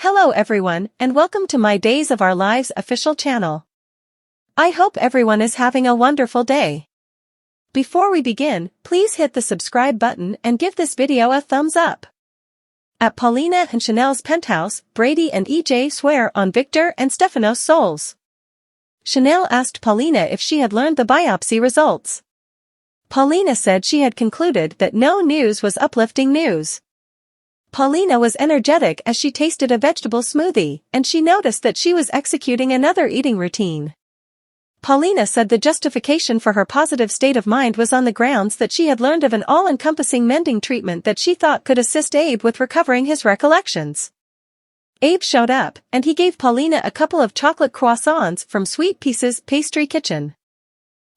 Hello everyone, and welcome to my Days of Our Lives official channel. I hope everyone is having a wonderful day. Before we begin, please hit the subscribe button and give this video a thumbs up. At Paulina and Chanel's penthouse, Brady and EJ swear on Victor and Stefano's souls. Chanel asked Paulina if she had learned the biopsy results. Paulina said she had concluded that no news was uplifting news. Paulina was energetic as she tasted a vegetable smoothie, and she noticed that she was executing another eating routine. Paulina said the justification for her positive state of mind was on the grounds that she had learned of an all-encompassing mending treatment that she thought could assist Abe with recovering his recollections. Abe showed up, and he gave Paulina a couple of chocolate croissants from Sweet Pieces Pastry Kitchen.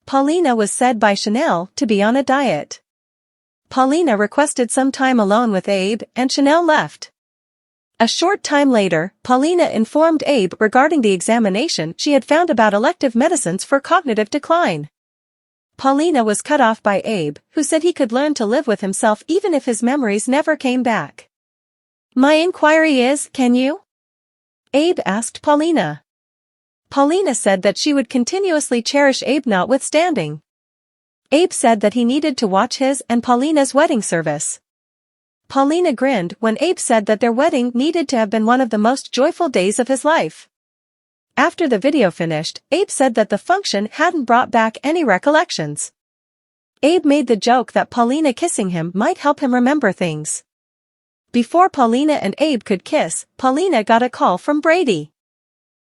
Paulina was said by Chanel to be on a diet. Paulina requested some time alone with Abe, and Chanel left. A short time later, Paulina informed Abe regarding the examination she had found about elective medicines for cognitive decline. Paulina was cut off by Abe, who said he could learn to live with himself even if his memories never came back. "My inquiry is, can you?" Abe asked Paulina. Paulina said that she would continuously cherish Abe notwithstanding. Abe said that he needed to watch his and Paulina's wedding service. Paulina grinned when Abe said that their wedding needed to have been one of the most joyful days of his life. After the video finished, Abe said that the function hadn't brought back any recollections. Abe made the joke that Paulina kissing him might help him remember things. Before Paulina and Abe could kiss, Paulina got a call from Brady.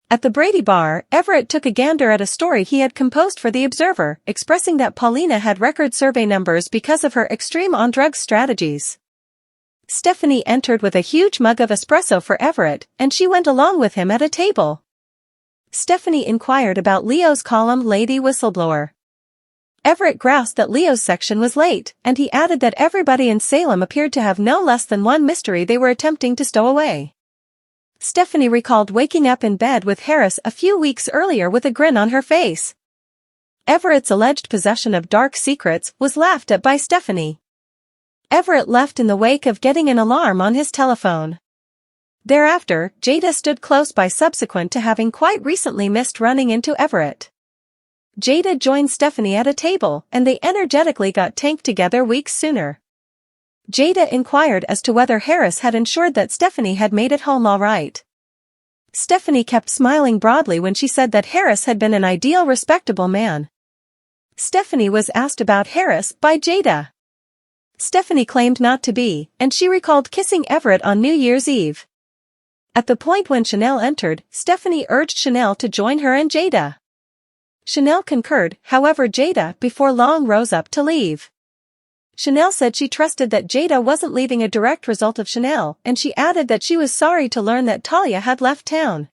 At the Brady bar, Everett took a gander at a story he had composed for The Observer, expressing that Paulina had record survey numbers because of her extreme on-drugs strategies. Stephanie entered with a huge mug of espresso for Everett, and she went along with him at a table. Stephanie inquired about Leo's column Lady Whistleblower. Everett groused that Leo's section was late, and he added that everybody in Salem appeared to have no less than one mystery they were attempting to stow away. Stephanie recalled waking up in bed with Harris a few weeks earlier with a grin on her face. Everett's alleged possession of dark secrets was laughed at by Stephanie. Everett left in the wake of getting an alarm on his telephone. Thereafter, Jada stood close by subsequent to having quite recently missed running into Everett. Jada joined Stephanie at a table, and they energetically got tanked together weeks sooner. Jada inquired as to whether Harris had ensured that Stephanie had made it home all right. Stephanie kept smiling broadly when she said that Harris had been an ideal respectable man. Stephanie was asked about Harris by Jada. Stephanie claimed not to be, and she recalled kissing Everett on New Year's Eve. At the point when Chanel entered, Stephanie urged Chanel to join her and Jada. Chanel concurred, however Jada before long rose up to leave. Chanel said she trusted that Jada wasn't leaving a direct result of Chanel, and she added that she was sorry to learn that Talia had left town.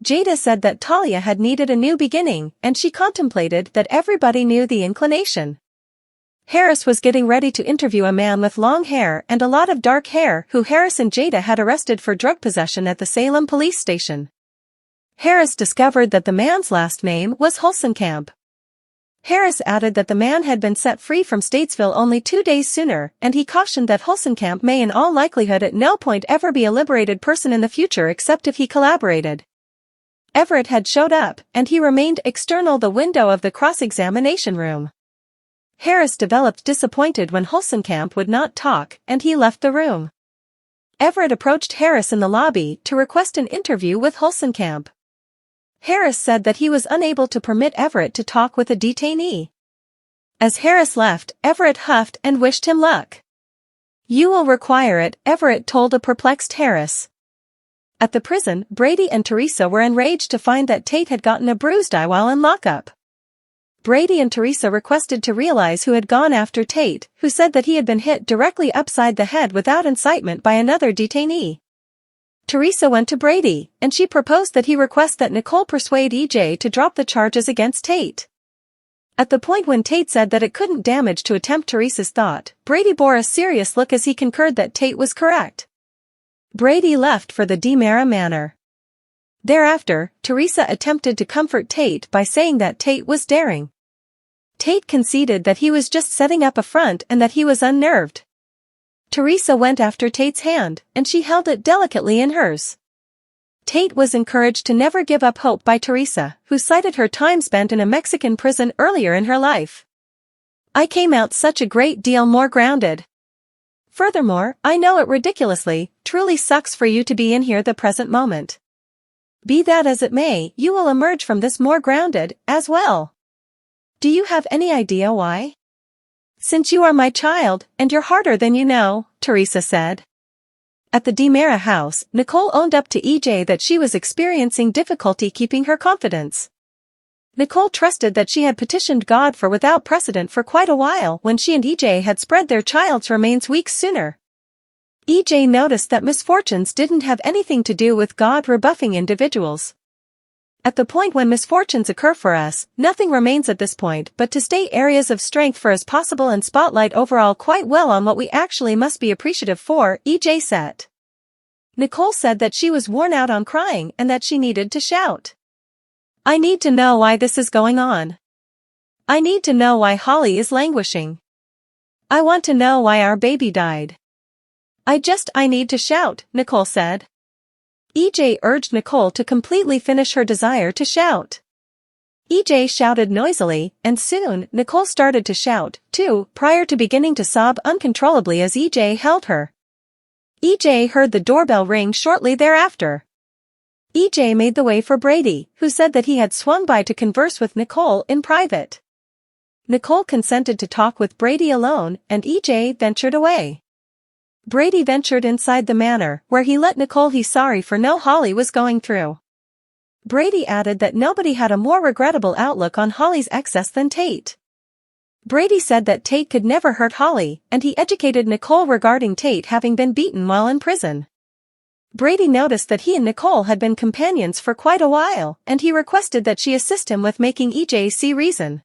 Jada said that Talia had needed a new beginning, and she contemplated that everybody knew the inclination. Harris was getting ready to interview a man with long hair and a lot of dark hair who Harris and Jada had arrested for drug possession at the Salem police station. Harris discovered that the man's last name was Holsenkamp. Harris added that the man had been set free from Statesville only 2 days sooner, and he cautioned that Holsenkamp may in all likelihood at no point ever be a liberated person in the future except if he collaborated. Everett had showed up, and he remained external the window of the cross-examination room. Harris developed disappointed when Holsenkamp would not talk, and he left the room. Everett approached Harris in the lobby to request an interview with Holsenkamp. Harris said that he was unable to permit Everett to talk with a detainee. As Harris left, Everett huffed and wished him luck. "You will require it," Everett told a perplexed Harris. At the prison, Brady and Teresa were enraged to find that Tate had gotten a bruised eye while in lockup. Brady and Teresa requested to realize who had gone after Tate, who said that he had been hit directly upside the head without incitement by another detainee. Teresa went to Brady, and she proposed that he request that Nicole persuade EJ to drop the charges against Tate. At the point when Tate said that it couldn't damage to attempt Teresa's thought, Brady bore a serious look as he concurred that Tate was correct. Brady left for the DeMera Manor. Thereafter, Teresa attempted to comfort Tate by saying that Tate was daring. Tate conceded that he was just setting up a front and that he was unnerved. Teresa went after Tate's hand, and she held it delicately in hers. Tate was encouraged to never give up hope by Teresa, who cited her time spent in a Mexican prison earlier in her life. I came out such a great deal more grounded. Furthermore, I know it ridiculously, truly sucks for you to be in here the present moment. Be that as it may, you will emerge from this more grounded, as well. Do you have any idea why? Since you are my child, and you're harder than you know, Teresa said. At the DiMera house, Nicole owned up to EJ that she was experiencing difficulty keeping her confidence. Nicole trusted that she had petitioned God for without precedent for quite a while when she and EJ had spread their child's remains weeks sooner. EJ noticed that misfortunes didn't have anything to do with God rebuffing individuals. At the point when misfortunes occur for us, nothing remains at this point but to stay areas of strength for as possible and spotlight overall quite well on what we actually must be appreciative for, EJ said. Nicole said that she was worn out on crying and that she needed to shout. I need to know why this is going on. I need to know why Holly is languishing. I want to know why our baby died. I need to shout, Nicole said. EJ urged Nicole to completely finish her desire to shout. EJ shouted noisily, and soon, Nicole started to shout, too, prior to beginning to sob uncontrollably as EJ held her. EJ heard the doorbell ring shortly thereafter. EJ made the way for Brady, who said that he had swung by to converse with Nicole in private. Nicole consented to talk with Brady alone, and EJ ventured away. Brady ventured inside the manor, where he let Nicole he's sorry for no Holly was going through. Brady added that nobody had a more regrettable outlook on Holly's excess than Tate. Brady said that Tate could never hurt Holly, and he educated Nicole regarding Tate having been beaten while in prison. Brady noticed that he and Nicole had been companions for quite a while, and he requested that she assist him with making EJ see reason.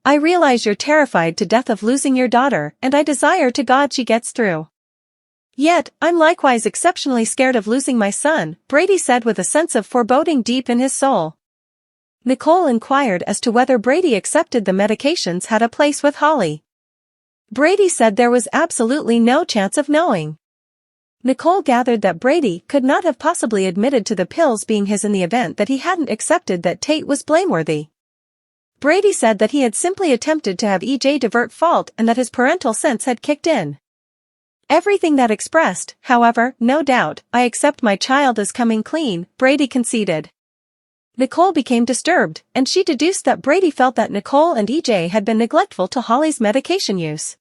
I realize you're terrified to death of losing your daughter, and I desire to God she gets through. Yet, I'm likewise exceptionally scared of losing my son, Brady said with a sense of foreboding deep in his soul. Nicole inquired as to whether Brady accepted the medications had a place with Holly. Brady said there was absolutely no chance of knowing. Nicole gathered that Brady could not have possibly admitted to the pills being his in the event that he hadn't accepted that Tate was blameworthy. Brady said that he had simply attempted to have EJ divert fault and that his parental sense had kicked in. Everything that expressed, however, no doubt, I accept my child as coming clean, Brady conceded. Nicole became disturbed, and she deduced that Brady felt that Nicole and EJ had been neglectful to Holly's medication use.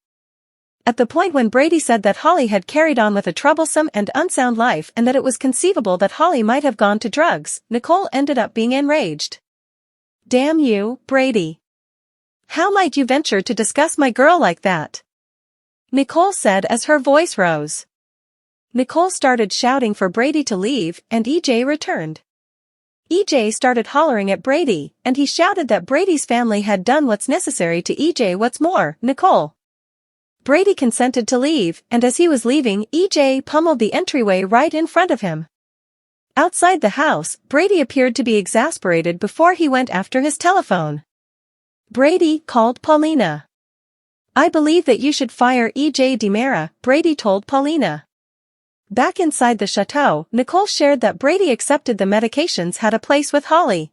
At the point when Brady said that Holly had carried on with a troublesome and unsound life and that it was conceivable that Holly might have gone to drugs, Nicole ended up being enraged. Damn you, Brady. How might you venture to discuss my girl like that? Nicole said as her voice rose. Nicole started shouting for Brady to leave, and EJ returned. EJ started hollering at Brady, and he shouted that Brady's family had done what's necessary to EJ. What's more, Nicole. Brady consented to leave, and as he was leaving, EJ pummeled the entryway right in front of him. Outside the house, Brady appeared to be exasperated before he went after his telephone. Brady called Paulina. I believe that you should fire EJ DiMera, Brady told Paulina. Back inside the chateau, Nicole shared that Brady accepted the medications had a place with Holly.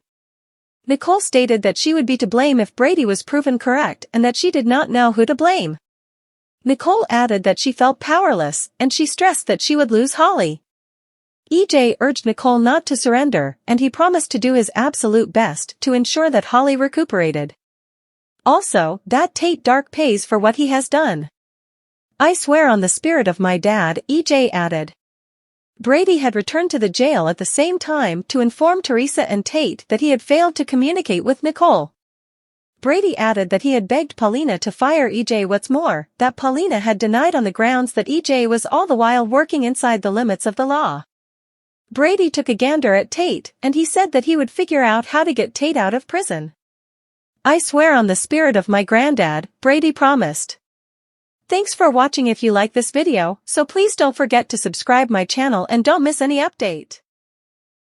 Nicole stated that she would be to blame if Brady was proven correct and that she did not know who to blame. Nicole added that she felt powerless, and she stressed that she would lose Holly. EJ urged Nicole not to surrender, and he promised to do his absolute best to ensure that Holly recuperated. Also, that Tate Dark pays for what he has done. I swear on the spirit of my dad, EJ added. Brady had returned to the jail at the same time to inform Teresa and Tate that he had failed to communicate with Nicole. Brady added that he had begged Paulina to fire EJ. What's more, that Paulina had denied on the grounds that EJ was all the while working inside the limits of the law. Brady took a gander at Tate, and he said that he would figure out how to get Tate out of prison. I swear on the spirit of my granddad, Brady promised. Thanks for watching. If you like this video, so please don't forget to subscribe my channel and don't miss any update.